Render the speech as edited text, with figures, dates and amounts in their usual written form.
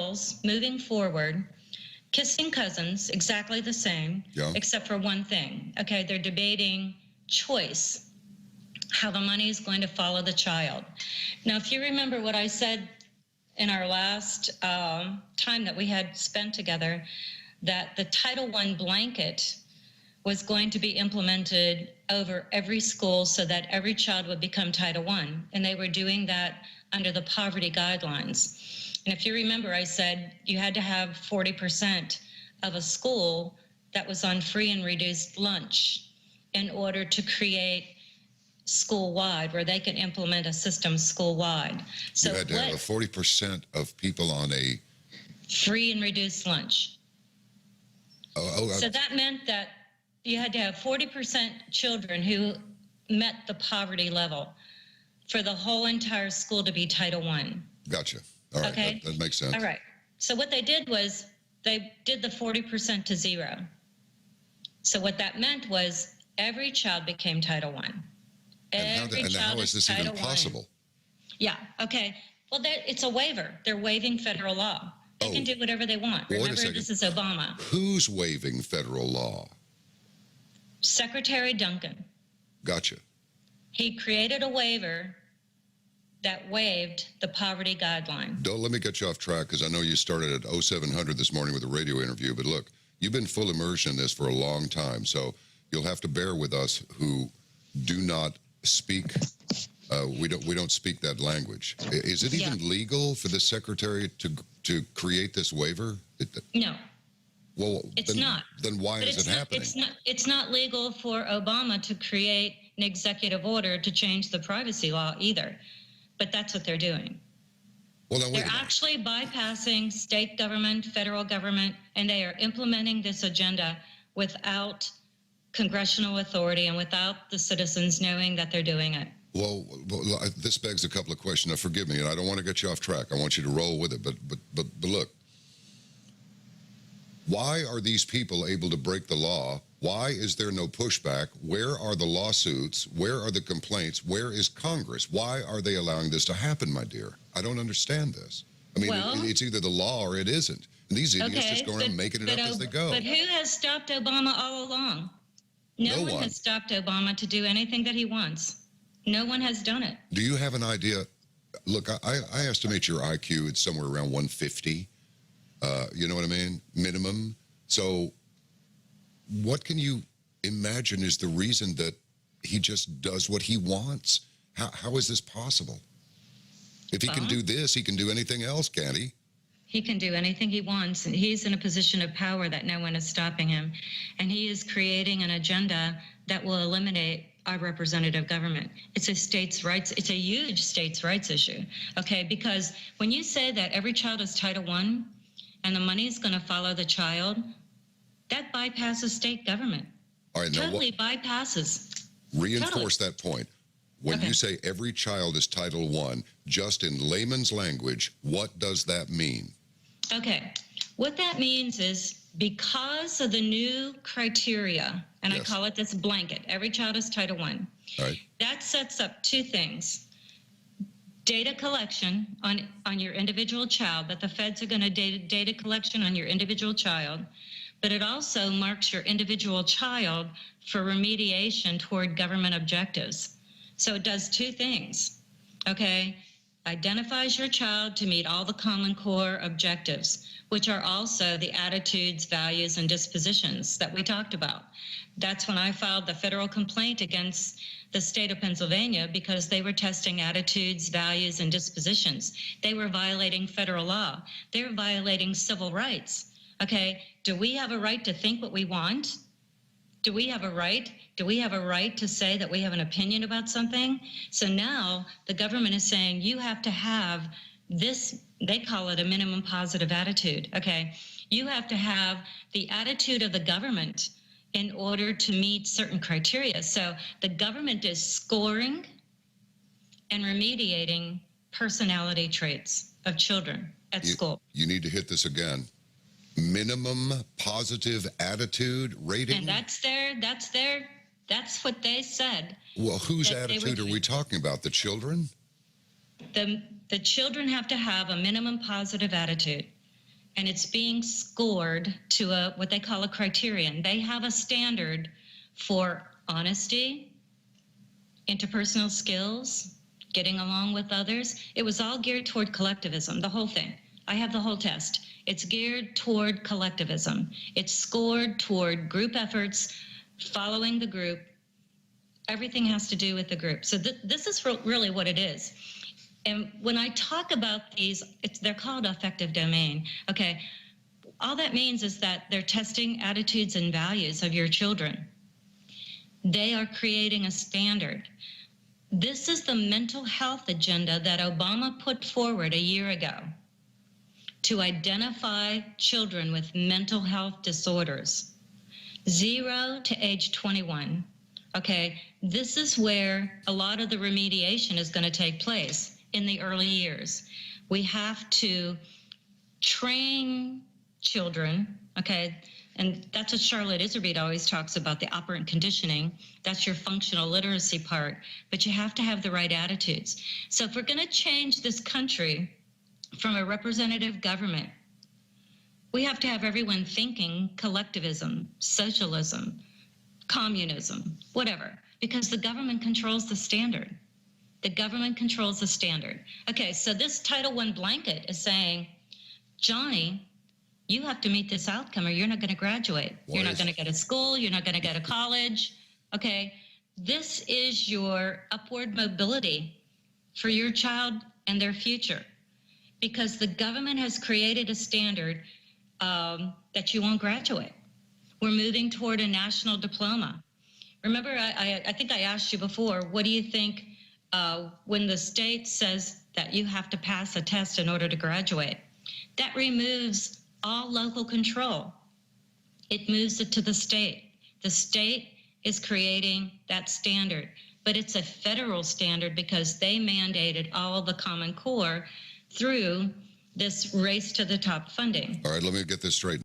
girls moving forward, kissing cousins, exactly the same, except for one thing. Okay, they're debating choice, how the money is going to follow the child. Now, if you remember what I said in our last time that we had spent together, that the Title I blanket was going to be implemented over every school so that every child would become Title I. And they were doing that under the poverty guidelines. And if you remember, I said you had to have 40% of a school that was on free and reduced lunch in order to create school-wide, where they can implement a system school-wide. So you had to have 40% of people on a free and reduced lunch. So that meant that you had to have 40% children who met the poverty level for the whole entire school to be Title I. Gotcha. All right, okay? That makes sense. All right. So what they did was they did the 40% to zero. So what that meant was every child became Title I. And how is this even possible? Yeah, okay. Well, it's a waiver. They're waiving federal law. They can do whatever they want. Well, remember, this is Obama. Who's waiving federal law? Secretary Duncan. Gotcha. He created a waiver that waived the poverty guideline. Don't let me get you off track, because I know you started at 0700 this morning with a radio interview, but look, you've been full immersion in this for a long time, so you'll have to bear with us who do not speak. We don't speak that language. Is it even legal for the secretary to create this waiver? No. Well, it's not. Then why is it happening? It's not legal for Obama to create an executive order to change the privacy law either. But that's what they're doing. Well, then they're actually bypassing state government, federal government, and they are implementing this agenda without congressional authority and without the citizens knowing that they're doing it. Well, this begs a couple of questions. Now, forgive me, and I don't want to get you off track. I want you to roll with it. But look, why are these people able to break the law? Why is there no pushback? Where are the lawsuits? Where are the complaints? Where is Congress? Why are they allowing this to happen, my dear? I don't understand this. I mean, it's either the law or it isn't. And these idiots just go around making it up as they go. But who has stopped Obama all along? No one has stopped Obama to do anything that he wants. No one has done it. Do you have an idea? Look, I estimate your IQ is somewhere around 150. You know what I mean? Minimum. So what can you imagine is the reason that he just does what he wants? How is this possible? If he can do this, he can do anything else, can't he? He can do anything he wants, and he's in a position of power that no one is stopping him. And he is creating an agenda that will eliminate our representative government. It's a states' rights, it's a huge states' rights issue, okay? Because when you say that every child is Title I and the money is going to follow the child, that bypasses state government. All right, totally bypasses. Reinforce that point. When you say every child is Title I, just in layman's language, what does that mean? Okay, what that means is because of the new criteria, and I call it this blanket, every child is Title I, that sets up two things. Data collection on your individual child, that the feds are going to data collection on your individual child, but it also marks your individual child for remediation toward government objectives. So it does two things, okay? Identifies your child to meet all the Common Core objectives, which are also the attitudes, values, and dispositions that we talked about. That's when I filed the federal complaint against the state of Pennsylvania because they were testing attitudes, values, and dispositions. They were violating federal law. They were violating civil rights, okay? Do we have a right to think what we want? Do we have a right? Do we have a right to say that we have an opinion about something? So now the government is saying you have to have this, they call it a minimum positive attitude, okay? You have to have the attitude of the government in order to meet certain criteria. So the government is scoring and remediating personality traits of children at school. You need to hit this again. Minimum positive attitude rating? And that's what they said. Well, whose attitude are we talking about? The children? The children have to have a minimum positive attitude. and it's being scored to what they call a criterion. They have a standard for honesty, interpersonal skills, getting along with others. It was all geared toward collectivism, the whole thing. I have the whole test. It's geared toward collectivism. It's scored toward group efforts, following the group. Everything has to do with the group. So this is really what it is. And when I talk about these, they're called affective domain. Okay, all that means is that they're testing attitudes and values of your children. They are creating a standard. This is the mental health agenda that Obama put forward a year ago to identify children with mental health disorders, 0 to age 21. Okay, this is where a lot of the remediation is going to take place in the early years. We have to train children, okay, and that's what Charlotte Iserbyt always talks about, the operant conditioning. That's your functional literacy part, but you have to have the right attitudes. So if we're going to change this country from a representative government, we have to have everyone thinking collectivism, socialism, communism, whatever, because the government controls the standard. The government controls the standard. Okay, so this Title I blanket is saying, Johnny, you have to meet this outcome or you're not going to graduate. You're not going to go to school. You're not going to go to college. Okay, this is your upward mobility for your child and their future, because the government has created a standard that you won't graduate. We're moving toward a national diploma. Remember, I think I asked you before, what do you think when the state says that you have to pass a test in order to graduate? That removes all local control. It moves it to the state. The state is creating that standard, but it's a federal standard because they mandated all the Common Core through this race to the top funding. All right, let me get this straight.